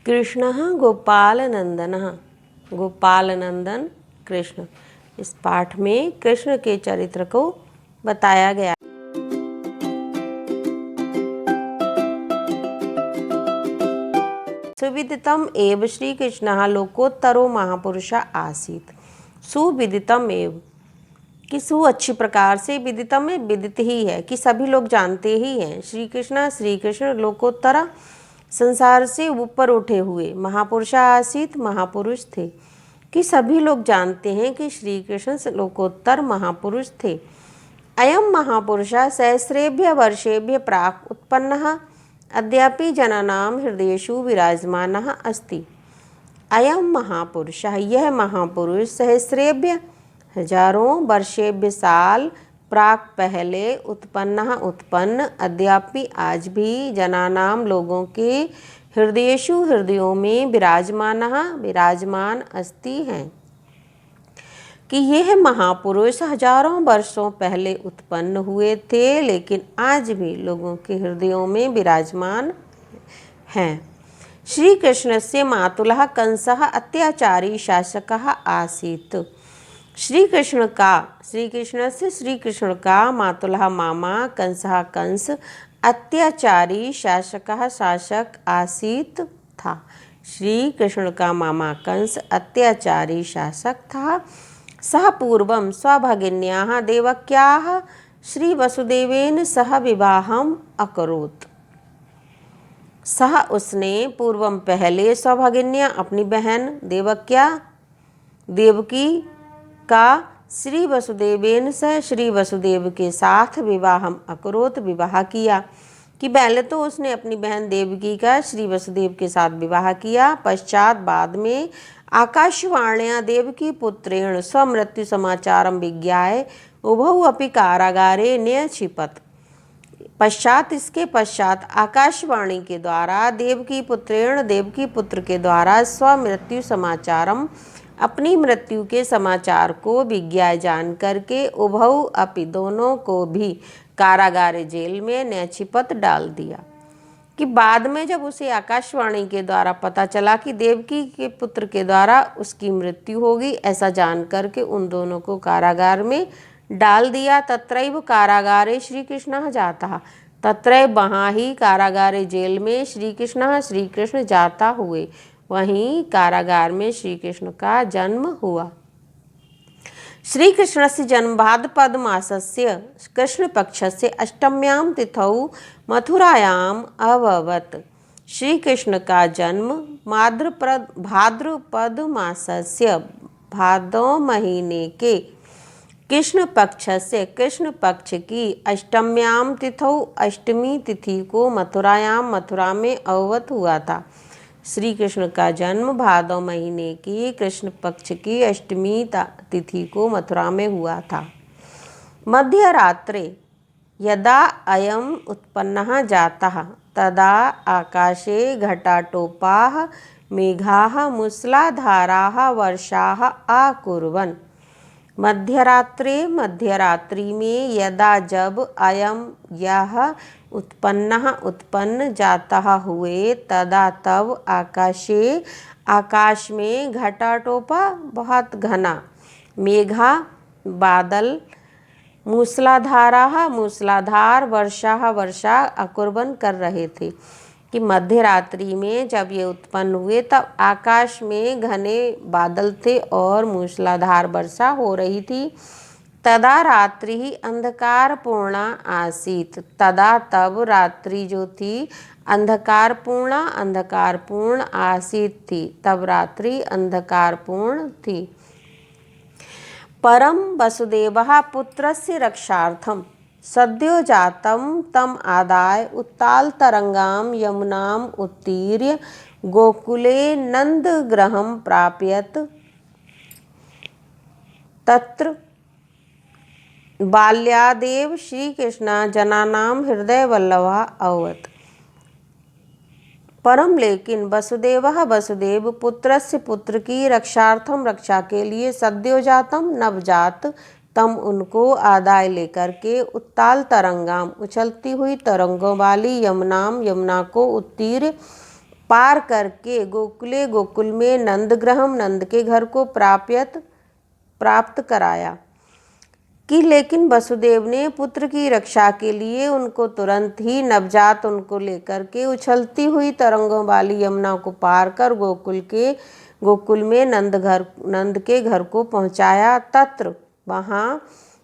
कृष्णः गोपालनंदनः, गोपालनंदन कृष्ण। इस पाठ में कृष्ण के चरित्र को बताया गया। सुविदितम एव श्री कृष्णः लोकोत्तरो महापुरुषः आसीत्। सुविदितम एव कि सु अच्छी प्रकार से, विदितम में विदित ही है कि सभी लोग जानते ही हैं। श्री कृष्ण लोकोत्तर संसार से ऊपर उठे हुए, महापुरुषा आसीत महापुरुष थे कि सभी लोग जानते हैं कि श्री कृष्ण लोकोत्तर महापुरुष थे। अयम महापुरुषः सहस्रेभ्य वर्षेभ्य प्राक् उत्पन्नः अद्यापि जनानां हृदयेषु विराजमानः अस्ति। अयम महापुरुषः यह महापुरुष सहस्रेभ्य हजारों वर्षेभ्य साल प्राक पहले उत्पन्न अद्यापि आज भी जनानाम लोगों के हृदयेषु हृदयों में विराजमान अस्ति हैं कि यह महापुरुष हजारों वर्षों पहले उत्पन्न हुए थे, लेकिन आज भी लोगों के हृदयों में विराजमान हैं। श्री कृष्ण से मातुलः कंसः अत्याचारी शासकः आसीत्। श्री कृष्ण का मातुलः मामा कंसः कंस अत्याचारी शासक आसीत था। श्री कृष्ण का मामा कंस अत्याचारी शासक था। सह पूर्वं स्वभगिन्याः देवक्याः श्री वसुदेवेन सह विवाहम अकरोत्। सह उसने पूर्वम पहले स्वभगिन्या अपनी बहन देवकी का श्री वसुदेवेन से श्री वसुदेव के साथ विवाहम अकरोत विवाह किया। कि पहले तो उसने अपनी बहन देवकी का श्री वसुदेव के साथ विवाह किया, पश्चात बाद में आकाशवाण्या देवकी पुत्रेण स्वमृत्यु समाचारम विज्ञाय उभौ अपि कारागारे न्यक्षिपत्। इसके पश्चात आकाशवाणी के द्वारा देवकी पुत्र के द्वारा स्वमृत्यु समाचारम अपनी मृत्यु के समाचार को विज्ञाय जान करके उभौ अपि दोनों को भी कारागार जेल में न्यक्षिपत डाल दिया। कि बाद में जब उसे आकाशवाणी के द्वारा पता चला कि देवकी के पुत्र के द्वारा उसकी मृत्यु होगी, ऐसा जान करके उन दोनों को कारागार में डाल दिया। तत्रैव कारागारे श्री कृष्ण जाता, तत्रैव वहाँ ही कारागारे जेल में श्री कृष्ण जाता हुए वहीं कारागार में श्री कृष्ण का जन्म हुआ। श्री कृष्ण से जन्म भाद्रपद मासस्य कृष्ण पक्षस्य अष्टम्यां तिथौ मथुरायाम अभवत्। श्री कृष्ण का जन्म भाद्रपद मासस्य भादौ महीने के कृष्ण पक्ष की अष्टम्याम तिथौ अष्टमी तिथि को मथुरा में अववत हुआ था। श्री कृष्ण का जन्म भादौ महीने की कृष्ण पक्ष की अष्टमी तिथि को मथुरा में हुआ था। मध्यरात्रे यदा अयम उत्पन्नः जातः तदा आकाशे घटाटोपाः मेघाः मूसलाधाराः वर्षाः आकुर्वन्। मध्यरात्रि में यदा जब अयम यह उत्पन्न जाता हुए तदा तब आकाश में घटाटोपा बहुत घना, मेघा बादल, मूसलाधार वर्षा अकुर्बन कर रहे थे। कि मध्य रात्रि में जब ये उत्पन्न हुए तब आकाश में घने बादल थे और मूसलाधार वर्षा हो रही थी। तदा रात्रि ही अंधकार पूर्णा आसीत। तदा तब रात्रि जो थी अंधकारपूर्ण आसीत थी, तब रात्रि अंधकारपूर्ण थी। परम वसुदेवः पुत्रस्य रक्षार्थम सद्यो जातं तम आदाय उत्तालतरंगां यमुनाम् उत्तीर्य गोकुले नंदगृहं प्रापयत्। तत्र बाल्यादेव श्री कृष्ण जनानां हृदय वल्लभः अभवत्। परम लेकिन वसुदेव पुत्रस्य पुत्र की रक्षा के लिए सद्यो जातम नवजात तम उनको आदाय लेकर के उत्ताल तरंगाम उछलती हुई तरंगों वाली यमुना को उत्तीर्य पार करके गोकुले गोकुल में नंदग्रहम नंद के घर को प्राप्त कराया कि लेकिन वसुदेव ने पुत्र की रक्षा के लिए उनको तुरंत ही नवजात उनको लेकर के उछलती हुई तरंगों वाली यमुना को पार कर गोकुल में नंद के घर को पहुंचाया। तत्र वहाँ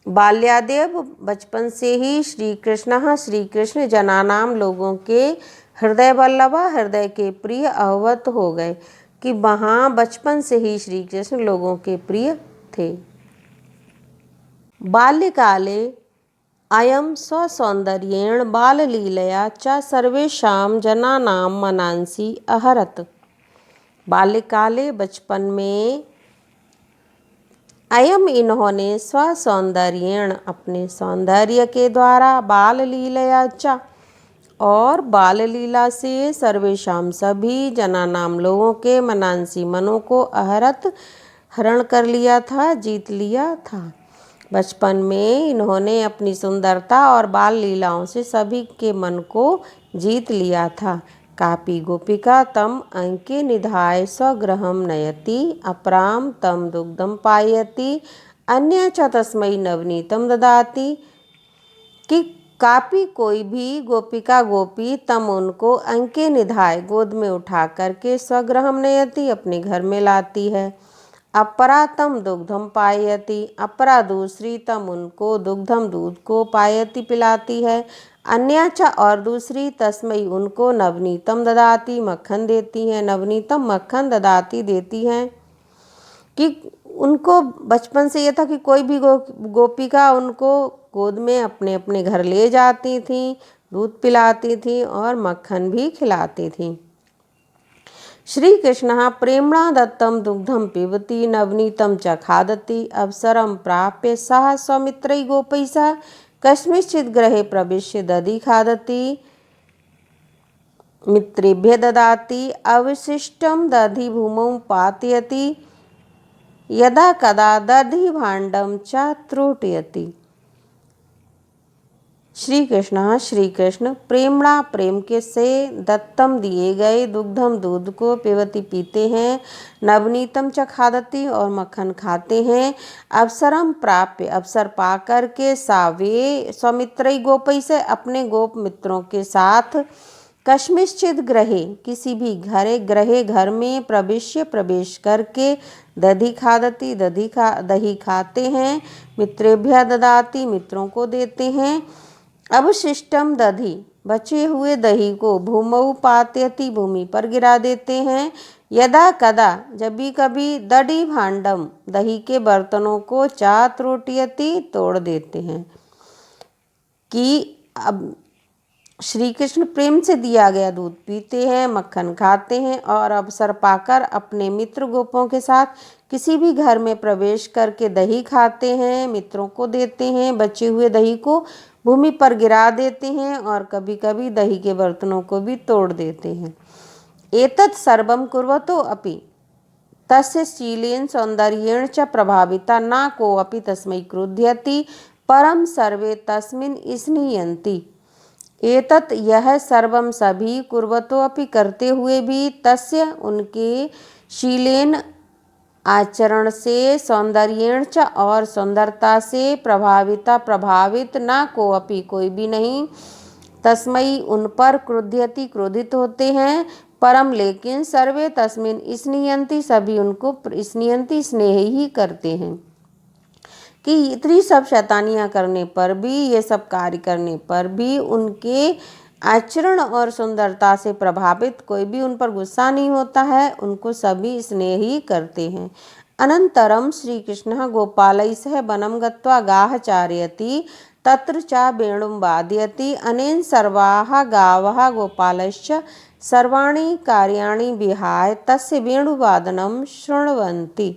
बाल्यादेव बचपन से ही श्री कृष्ण जनानाम लोगों के हृदय वल्लभा हृदय के प्रिय अवगत हो गए कि वहाँ बचपन से ही श्री कृष्ण लोगों के प्रिय थे। बाल्यकाले अयं स्वसौन्दर्येण बाललीलया च सर्वेषां जनानां मनांसि अहरत। बाल्यकाले बचपन में अयम इन्होंने स्वसौन्दर्येण अपने सौंदर्य के द्वारा बाल लीलया च और बाल लीला से सर्वेशाम सभी जनानाम लोगों के मनांसी मनों को अहरत हरण कर लिया था, जीत लिया था। बचपन में इन्होंने अपनी सुंदरता और बाल लीलाओं से सभी के मन को जीत लिया था। कापी गोपिका तम अंके निधाय स्वगृहं नयति अपराम तम दुग्धम पायति अन्य च तस्मै नवनीतम ददाति। कि कापी कोई भी गोपिका गोपी तम उनको अंके निधाय गोद में उठा करके स्वगृहं नयति अपने घर में लाती है। अपरा तम दुग्धम पायति अपरा दूसरी तम उनको दुग्धम दूध को पायति पिलाती है। अन्य च और दूसरी तस्मई उनको नवनीतम ददाती मक्खन देती हैं, नवनीतम मक्खन ददाती देती हैं। कि उनको बचपन से ये था कि कोई भी गोपिका उनको गोद में अपने अपने घर ले जाती थी, दूध पिलाती थी और मक्खन भी खिलाती थी। श्री कृष्ण प्रेम्णा दत्तम दुग्धम पिबती नवनीतम च खादति अवसरम प्राप्य सह स्वमित्रै गोपै सह कस्मिंश्चित् गृहे प्रविश्य दधि खादति मित्रेभ्य ददाति अवशिष्टम दधि भूमौ पातयति यदा कदा दधि भाण्डं च त्रोटयति। श्री कृष्ण प्रेमणा प्रेम के से दत्तम दिए गए दुग्धम दूध को पिबती पीते हैं, नवनीतम च खादती और मक्खन खाते हैं, अवसरम प्राप्य अवसर पा कर के सावे स्वमित्रै गोपै से अपने गोप मित्रों के साथ कस्मिंश्चित् गृहे किसी भी घर में प्रवेश करके दधि खादती दही खाते हैं, मित्रेभ्य ददाती मित्रों को देते हैं, अवशिष्टम दधि बचे हुए दही को भूमौ पातयति भूमि पर गिरा देते हैं, यदा कदा जब भी कभी दधि भाण्डम दही के बर्तनों को चात रोटियति तोड़ देते हैं। कि अब श्री कृष्ण प्रेम से दिया गया दूध पीते हैं, मक्खन खाते हैं और अवसर पाकर अपने मित्र गोपों के साथ किसी भी घर में प्रवेश करके दही खाते हैं, मित्रों को देते हैं, बचे हुए दही को भूमि पर गिरा देते हैं और कभी कभी दही के बर्तनों को भी तोड़ देते हैं। एतत् सर्वं कुर्वतो अपि तस्य शीलेन सौंदर्येण च प्रभाविता न कोऽपि तस्मै क्रुध्यति परम सर्वे तस्मिन् स्निह्यन्ति। एतत् यह सर्वम सभी कुर्वतो अपि करते हुए भी तस्य उनके शीलेन आचरण से सौंदर्येण च और सुंदरता से प्रभावित न कोऽपि कोई भी नहीं तस्मै उन पर क्रोधित होते हैं, परम लेकिन सर्वे तस्मिन् स्निह्यन्ति सभी उनको स्निह्यन्ति स्नेह ही करते हैं। कि इतनी सब शैतानियाँ करने पर भी ये सब कार्य करने पर भी उनके आचरण और सुंदरता से प्रभावित कोई भी उन पर गुस्सा नहीं होता है, उनको सभी स्नेह ही करते हैं। अनंतरम श्री कृष्ण गोपालै सह वनं गत्वा गाः चारयति तत्र च वेणुं वादयति अनेन सर्वाः गावः गोपालश्च सर्वाणि कार्याणि विहाय तस्य वेणुवादनं शृण्वन्ति।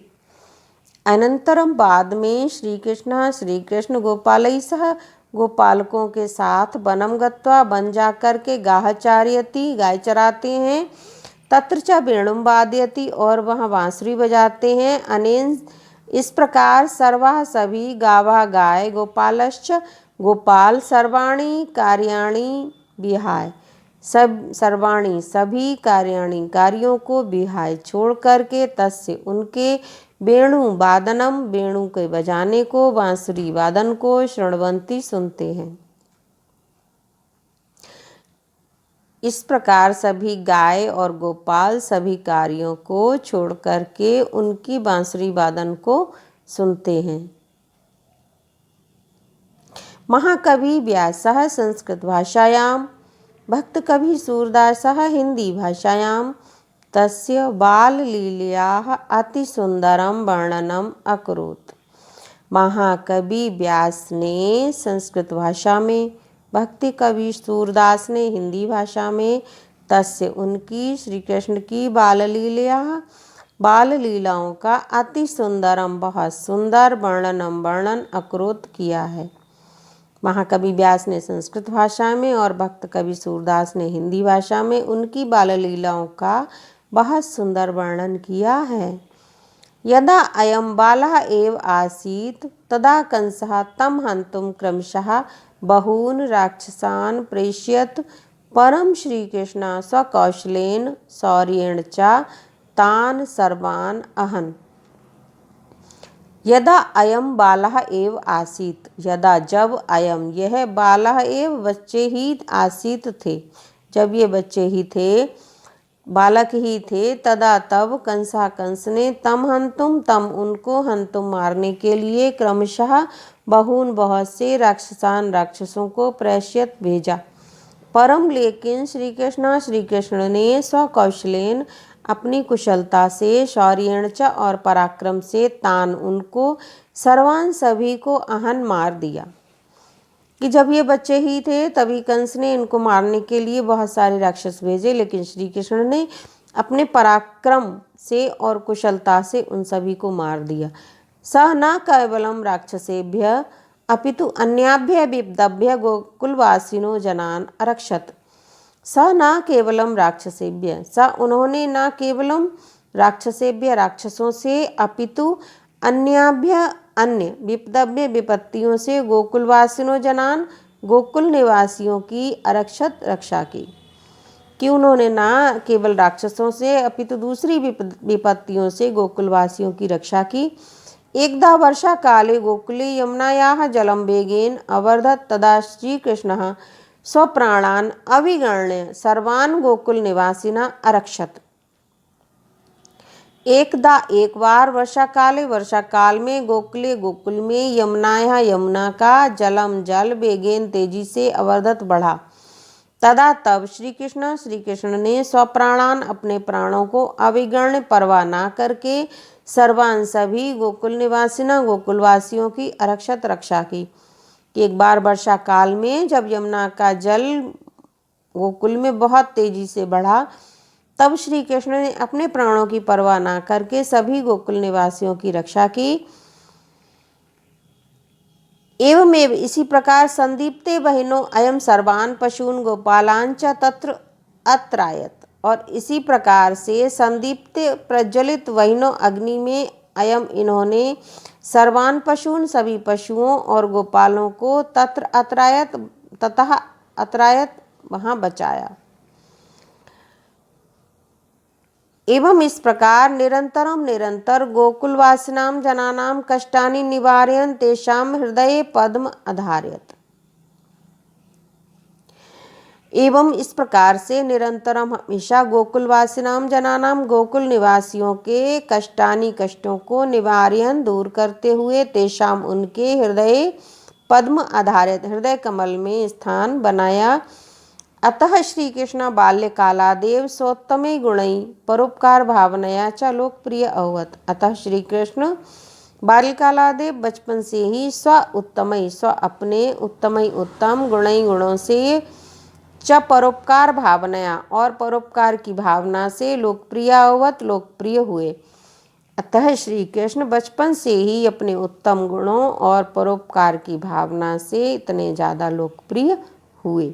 अनंतरम बाद में श्री कृष्ण गोपालै सह गोपालकों के साथ वनम गत्वा वन जा कर के गाह चारयति गाय चराते हैं, तत्र च वेणुं वादयति और वहाँ बांसुरी बजाते हैं, अनेन इस प्रकार सर्वाः सभी गावः गाय गोपालश्च गोपाल सर्वाणि कार्याणि विहाय सब सर्वाणी सभी कार्याणि कार्यों को विहाय छोड़ करके तस्य उनके वेणु वादनम वेणु के बजाने को बांसुरी वादन को श्रृणवंती सुनते हैं। इस प्रकार सभी गाय और गोपाल सभी कार्यों को छोड़ करके उनकी बांसुरी वादन को सुनते हैं। महाकवि व्यासः संस्कृत भाषायां भक्त कवि सूरदासः हिंदी भाषायां तस्य बाललीलायाः अतिसुंदरं वर्णनम् अकरोत्। महाकवि व्यास ने संस्कृत भाषा में, भक्ति कवि सूरदास ने हिंदी भाषा में तस्य उनकी श्री कृष्ण की बाल लीलाओं का अति सुंदरम बहुत सुंदर वर्णन अकरोत किया है। महाकवि व्यास ने संस्कृत भाषा में और भक्त कवि सूरदास ने हिंदी भाषा में उनकी बाल लीलाओं का बहुत सुंदर वर्णन किया है। यदा अयम बालः एव आसीत् तदा कंसः तं हन्तुं क्रमशः बहून् राक्षसान् प्रेषयत् परं श्रीकृष्णः स्वकौशलेन शौर्येण च तान् सर्वान् अहन्। यदा अयम बालः एव आसीत् यदा जब अयम यह बालः एव बच्चे ही आसीत थे जब ये बच्चे ही थे बालक ही थे तदा तब कंस ने तम हंतुम तम उनको हंतुम मारने के लिए क्रमशः बहून बहुत से राक्षसों को प्रेषयत भेजा। परम लेकिन श्री कृष्ण ने स्वकौशलेन अपनी कुशलता से शौर्येण च और पराक्रम से तान उनको सर्वान सभी को अहन मार दिया। कि जब ये बच्चे ही थे तभी कंस ने इनको मारने के लिए बहुत सारे राक्षस भेजे, लेकिन श्री कृष्ण ने अपने पराक्रम से और कुशलता से उन सभी को मार दिया। सह न केवलम राक्षसेभ्य अपितु अन्याभ्य विपदभ्य गोकुलवासिनो जनान अरक्षत। स न केवलम राक्षसेभ्य स उन्होंने न केवलम राक्षसेभ्य राक्षसों से अपितु अन्याभ्य अन्य विपदभ्य विपत्तियों से गोकुलवासिनो जनान गोकुल निवासियों की अरक्षत रक्षा की। कि उन्होंने न केवल राक्षसों से अपितु दूसरी विपत्तियों से गोकुलवासियों की रक्षा की। एकदा वर्षा काले गोकुले यमुनायाः जलं वेगेन अवर्धत तदा श्रीकृष्णः स्वप्राणान् अविगण्य सर्वान् गोकुल निवासिनः अरक्षत। एकदा एक बार वर्षा काल में गोकुल में यमुना का जल वेगेन तेजी से अवर्धत बढ़ा। तदा तब श्री कृष्ण ने स्वप्राणान अपने प्राणों को अविगण्य परवाह ना करके सर्वान सभी गोकुल निवासिना गोकुलवासियों की अरक्षत रक्षा की। एक बार वर्षा काल में जब यमुना का जल गोकुल में बहुत तेजी से बढ़ा तब श्री कृष्ण ने अपने प्राणों की परवाह ना करके सभी गोकुल निवासियों की रक्षा की। एवमेव इसी प्रकार संदीप्ते बहिनो अयम सर्वान पशून गोपालान च तत्र अत्रायत। और इसी प्रकार से संदीप्ते प्रज्वलित वहिनो अग्नि में अयम इन्होंने सर्वान पशून सभी पशुओं और गोपालों को तत्र अत्रायत ततः अत्रायत वहाँ बचाया। एवं इस प्रकार निरंतर गोकुलवासिनां जनानां कष्टानि निवारयन् तेषां हृदये पद्म अधारयत्। एवं इस प्रकार से निरंतरम हमेशा गोकुलवासिनां जनानां गोकुल निवासियों के कष्टों को निवारयन् दूर करते हुए तेषां उनके हृदय पद्म आधारित हृदय कमल में स्थान बनाया। अतः श्री कृष्ण बाल्यकालादेव स्वोत्तमे गुणै परोपकार भावनया च लोकप्रिय अभवत्। अतः श्री कृष्ण बाल्यकालादेव बचपन से ही स्व अपने उत्तम गुणों से च परोपकार भावनया और परोपकार की भावना से लोकप्रिय हुए। अतः श्री कृष्ण बचपन से ही अपने उत्तम गुणों और परोपकार की भावना से इतने ज़्यादा लोकप्रिय हुए।